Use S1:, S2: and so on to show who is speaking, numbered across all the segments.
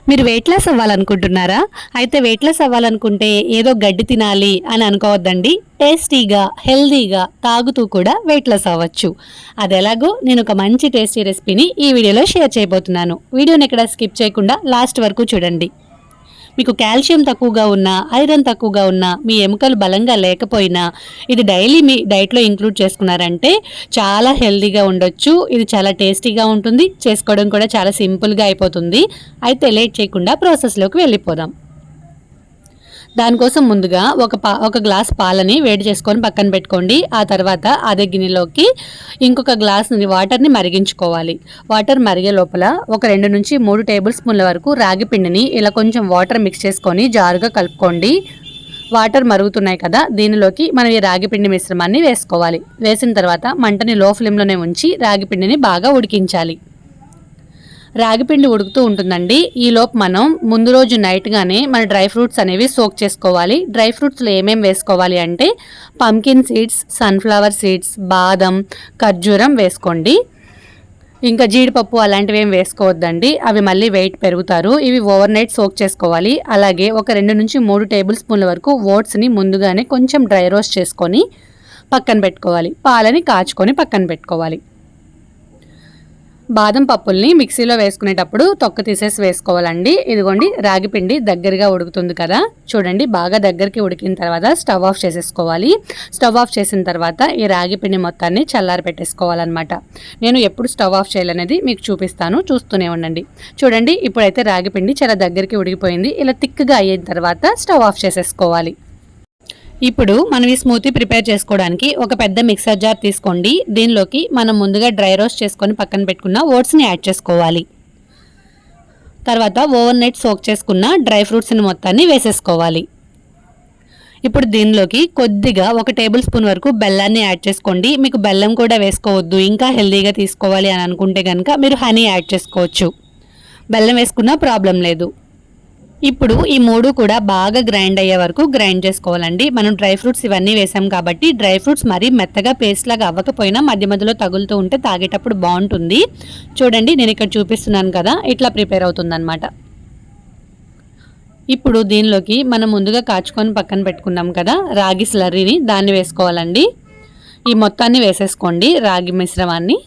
S1: మీరు weight loss అవ్వాలనుకుంటున్నారా? అయితే weight loss అవ్వాలనుకుంటే ఏదో గడ్డి తినాలి అని అనుకోవద్దండి. టేస్టీగా, హెల్దీగా తాగుతూ కూడా వెయిట్ లాస్ అవ్వచ్చు. అది ఎలాగో నేను ఒక మంచి టేస్టీ రెసిపీని ఈ వీడియోలో షేర్ చేయబోతున్నాను. వీడియోని ఎక్కడ స్కిప్ చేయకుండా లాస్ట్ వరకు చూడండి. మీకు కాల్షియం తక్కువగా ఉన్నా, ఐరన్ తక్కువగా ఉన్నా, మీ ఎముకలు బలంగా లేకపోయినా ఇది డైలీ మీ డైట్లో ఇంక్లూడ్ చేసుకున్నారంటే చాలా హెల్తీగా ఉండొచ్చు. ఇది చాలా టేస్టీగా ఉంటుంది. చేసుకోవడం కూడా చాలా సింపుల్గా అయిపోతుంది. అయితే లేట్ చేయకుండా ప్రాసెస్లోకి వెళ్ళిపోదాం. దానికోసం ముందుగా ఒక గ్లాస్ పాలని వేడి చేసుకొని పక్కన పెట్టుకోండి. ఆ తర్వాత అదే గిన్నెలోకి ఇంకొక గ్లాస్ వాటర్ని మరిగించుకోవాలి. వాటర్ మరిగే లోపల ఒక 2 నుంచి 3 టేబుల్ స్పూన్ల వరకు రాగి పిండిని ఇలా కొంచెం వాటర్ మిక్స్ చేసుకొని జారుగా కలుపుకోండి. వాటర్ మరుగుతున్నాయి కదా, దీనిలోకి మనం ఈ రాగి పిండి మిశ్రమాన్ని వేసుకోవాలి. వేసిన తర్వాత మంటని లో ఫ్లేమ్లోనే ఉంచి రాగి పిండిని బాగా ఉడికించాలి. రాగిపిండి ఉడుకుతూ ఉంటుందండి. ఈలోపు మనం ముందు రోజు నైట్గానే మన డ్రై ఫ్రూట్స్ అనేవి సోక్ చేసుకోవాలి. డ్రై ఫ్రూట్స్లో ఏమేమి వేసుకోవాలి అంటే పంకిన్ సీడ్స్, సన్ఫ్లవర్ సీడ్స్, బాదం, ఖర్జూరం వేసుకోండి. ఇంకా జీడిపప్పు అలాంటివి ఏం వేసుకోవద్దండి, అవి మళ్ళీ వెయిట్ పెరుగుతారు. ఇవి ఓవర్ నైట్ సోక్ చేసుకోవాలి. అలాగే ఒక 2 నుంచి 3 టేబుల్ స్పూన్ల వరకు ఓట్స్ని ముందుగానే కొంచెం డ్రై రోస్ట్ చేసుకొని పక్కన పెట్టుకోవాలి. పాలని కాచుకొని పక్కన పెట్టుకోవాలి. బాదం పప్పుల్ని మిక్సీలో వేసుకునేటప్పుడు తొక్క తీసేసి వేసుకోవాలండి. ఇదిగోండి రాగి పిండి దగ్గరగా ఉడుకుతుంది కదా, చూడండి బాగా దగ్గరికి ఉడికిన తర్వాత స్టవ్ ఆఫ్ చేసేసుకోవాలి. స్టవ్ ఆఫ్ చేసిన తర్వాత ఈ రాగి పిండి మొత్తాన్ని చల్లారి పెట్టేసుకోవాలన్నమాట. నేను ఎప్పుడు స్టవ్ ఆఫ్ చేయాలనేది మీకు చూపిస్తాను, చూస్తూనే ఉండండి. చూడండి ఇప్పుడైతే రాగి పిండి చాలా దగ్గరికి ఉడికిపోయింది. ఇలా థిక్గా అయిన తర్వాత స్టవ్ ఆఫ్ చేసేసుకోవాలి. ఇప్పుడు మనం ఈ స్మూతీ ప్రిపేర్ చేసుకోవడానికి ఒక పెద్ద మిక్సర్ జార్ తీసుకోండి. దీనిలోకి మనం ముందుగా డ్రై రోస్ట్ చేసుకొని పక్కన పెట్టుకున్న ఓట్స్ని యాడ్ చేసుకోవాలి. తర్వాత ఓవర్ నైట్ సోక్ చేసుకున్న డ్రై ఫ్రూట్స్ని మొత్తాన్ని వేసేసుకోవాలి. ఇప్పుడు దీనిలోకి కొద్దిగా 1 టేబుల్ స్పూన్ వరకు బెల్లాన్ని యాడ్ చేసుకోండి. మీకు బెల్లం కూడా వేసుకోవద్దు, ఇంకా హెల్తీగా తీసుకోవాలి అని అనుకుంటే కనుక మీరు హనీ యాడ్ చేసుకోవచ్చు. బెల్లం వేసుకున్నా ప్రాబ్లం లేదు. ఇప్పుడు ఈ 3 కూడా బాగా గ్రైండ్ అయ్యే వరకు గ్రైండ్ చేసుకోవాలండి. మనం డ్రై ఫ్రూట్స్ ఇవన్నీ వేసాం కాబట్టి డ్రై ఫ్రూట్స్ మరీ మెత్తగా పేస్ట్ లాగా అవ్వకపోయినా మధ్య మధ్యలో తగులుతూ ఉంటే తాగేటప్పుడు బాగుంటుంది. చూడండి నేను ఇక్కడ చూపిస్తున్నాను కదా, ఇట్లా ప్రిపేర్ అవుతుందన్నమాట. ఇప్పుడు దీనిలోకి మనం ముందుగా కాచుకొని పక్కన పెట్టుకున్నాం కదా రాగి స్లర్రీని, దాన్ని వేసుకోవాలండి. ఈ మొత్తాన్ని వేసేసుకోండి రాగి మిశ్రమాన్ని.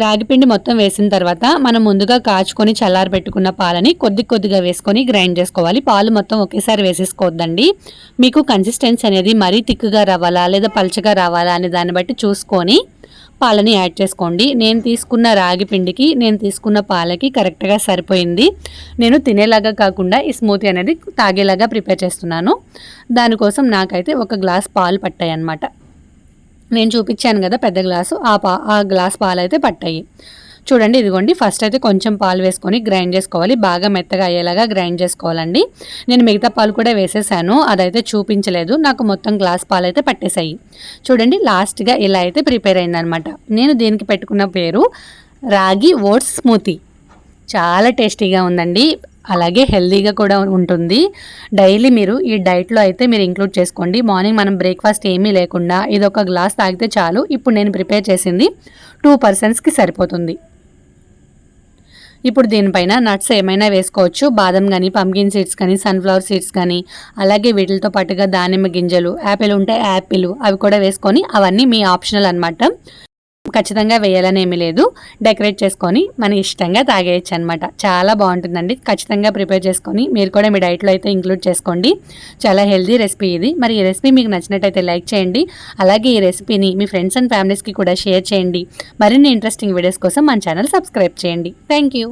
S1: రాగిపిండి మొత్తం వేసిన తర్వాత మనం ముందుగా కాచుకొని చల్లారి పెట్టుకున్న పాలని కొద్దిగా వేసుకొని గ్రైండ్ చేసుకోవాలి. పాలు మొత్తం ఒకేసారి వేసేసుకోవద్దండి. మీకు కన్సిస్టెన్సీ అనేది మరీ థిక్గా రావాలా లేదా పల్చగా రావాలా అనే దాన్ని బట్టి చూసుకొని పాలని యాడ్ చేసుకోండి. నేను తీసుకున్న రాగి పిండికి నేను తీసుకున్న పాలకి కరెక్ట్గా సరిపోయింది. నేను తినేలాగా కాకుండా ఈ స్మూతీ అనేది తాగేలాగా ప్రిపేర్ చేస్తున్నాను. దానికోసం నాకైతే 1 గ్లాస్ పాలు పట్టాయి అన్నమాట. నేను చూపించాను కదా పెద్ద గ్లాసు, ఆ గ్లాస్ పాలు అయితే పట్టాయి. చూడండి ఇదిగోండి, ఫస్ట్ అయితే కొంచెం పాలు వేసుకొని గ్రైండ్ చేసుకోవాలి. బాగా మెత్తగా అయ్యేలాగా గ్రైండ్ చేసుకోవాలండి. నేను మిగతా పాలు కూడా వేసేసాను, అదైతే చూపించలేదు. నాకు మొత్తం గ్లాస్ పాలు అయితే పట్టేశాయి. చూడండి లాస్ట్గా ఇలా అయితే ప్రిపేర్ అయిందనమాట. నేను దీనికి పెట్టుకున్న పేరు రాగి ఓట్స్ స్మూతీ. చాలా టేస్టీగా ఉందండి, అలాగే హెల్తీగా కూడా ఉంటుంది. డైలీ మీరు ఈ డైట్లో అయితే మీరు ఇంక్లూడ్ చేసుకోండి. మార్నింగ్ మనం బ్రేక్ఫాస్ట్ ఏమీ లేకుండా ఇది 1 గ్లాస్ తాగితే చాలు. ఇప్పుడు నేను ప్రిపేర్ చేసింది 2 పర్సన్స్కి సరిపోతుంది. ఇప్పుడు దీనిపైన నట్స్ ఏమైనా వేసుకోవచ్చు. బాదం కానీ, పంకిన్ సీడ్స్ కానీ, సన్ఫ్లవర్ సీడ్స్ కానీ, అలాగే వీటితో పాటుగా దానిమ్మ గింజలు, యాపిల్ ఉంటే యాపిల్, అవి కూడా వేసుకొని అవన్నీ మీ ఆప్షనల్ అనమాట. ఖచ్చితంగా వేయాలని ఏమీ లేదు. డెకరేట్ చేసుకొని మన ఇష్టంగా తాగేయచ్చు అనమాట. చాలా బాగుంటుందండి. ఖచ్చితంగా ప్రిపేర్ చేసుకొని మీరు కూడా మీ డైట్లో అయితే ఇంక్లూడ్ చేసుకోండి. చాలా హెల్తీ రెసిపీ ఇది. మరి ఈ రెసిపీ మీకు నచ్చినట్టయితే లైక్ చేయండి. అలాగే ఈ రెసిపీని మీ ఫ్రెండ్స్ అండ్ ఫ్యామిలీస్కి కూడా షేర్ చేయండి. మరిన్ని ఇంట్రెస్టింగ్ వీడియోస్ కోసం మన ఛానల్ సబ్స్క్రైబ్ చేయండి. Thank you.